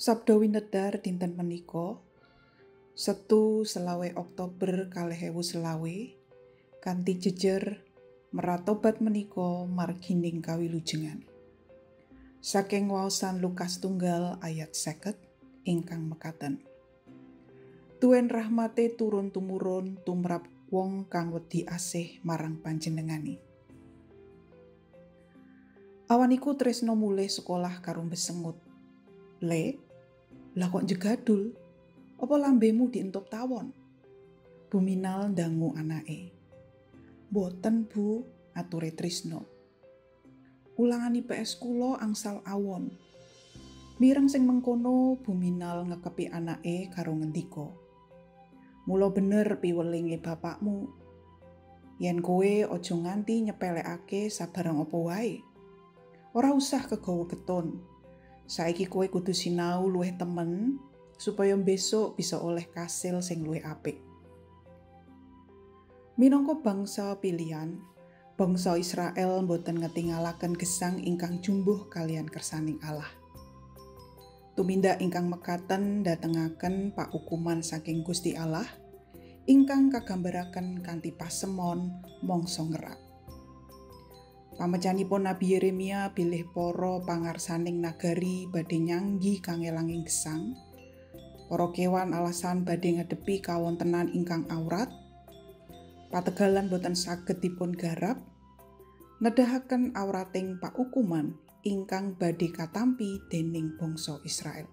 Sabda winedar dinten menika Setu 20 Oktober 2020 kanthi jejer meratobat menika margining kawilujengan. Saking waosan Lukas tunggal ayat 50 ingkang mekaten. Tuwin rahmate turun tumurun tumrap wong kang wedi asih marang panjenengane. Awan iku tresno mulih sekolah karo besengut. Lah kok jegadul? Apa lambemu dientup tawon? Buminal ndangu anake. Boten Bu, ature Trisno. Ulangan IPS kula angsal awon. Mireng sing mengkono Buminal ngekepi anake karo ngendika. Mula bener piwelinge bapakmu. Yen kowe aja nganti nyepelekake sabarang apa wae. Ora usah kegawa beton. Saiki kowe kudu sinau luwih temen supaya besok bisa oleh kasil sing luwih apik. Minangka bangsa pilihan, bangsa Israel boten ngetingalaken gesang ingkang jumbuh kalian kersaning Allah. Tumindak ingkang mekaten datengaken paukuman saking Gusti Allah ingkang kagambaraken kanthi pasemon mangsa ngerak. Pamecanipun Nabi Yeremia bilih para pangarsaning nagari badhe nyanggi kangelanging gesang. Para kewan alasan badhe ngadepi kawontenan ingkang awrat. Pategalan boten saged dipun garap. Nedahaken awrating paukuman ingkang badhe katampi dening bangsa Israel.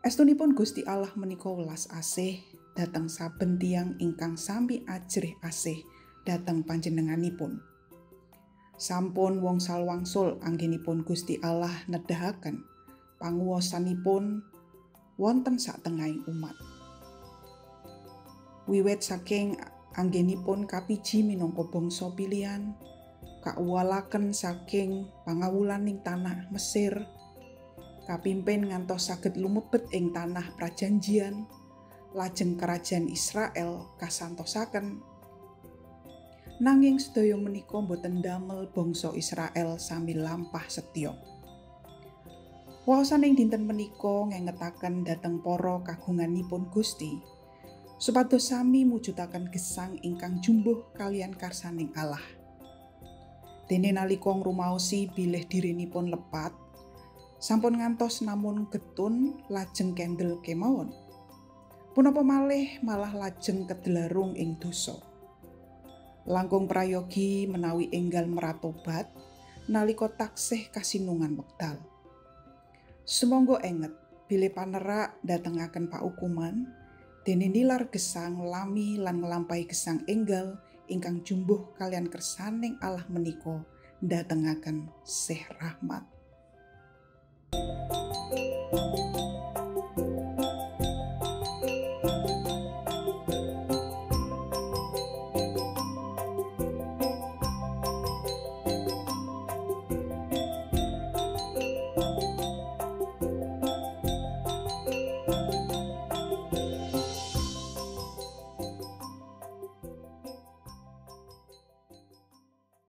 Estunipun Gusti Allah menika welas asih dhateng saben tiyang ingkang sami ajrih asih dhateng panjenenganipun. Sampun wongsal wangsul anggenipun Gusti Allah nedahaken panguwasanipun wonten satengahing umat. Wiwit saking anggenipun kapiji minangka bangsa pilihan, kauwalaken saking pangawulaning tanah Mesir, kapimpin ngantos saged lumebet ing tanah prajanjian, lajeng kerajaan Israel kasantosaken. Nanging sedaya menika boten damel bangsa Israel sami lampah setya. Waosaning dinten menika ngengetaken dhateng para kagunganipun Gusti, supados sami mujudaken gesang ingkang jumbuh kalian karsaning Allah. Dene nalika ngrumaosi bilih dirinipun lepat, sampun ngantos namun getun lajeng kendel kemawon. Punapa malih malah lajeng kedelarung ing dosa. Langkung prayogi menawi enggal meratobat nalika taksih kasinungan wekdal. Sumangga enget bilih panerak datengaken paukuman dene nilar gesang lami lan nglampahi gesang enggal ingkang jumbuh kalian kersaning Allah menika datengaken sih rahmat.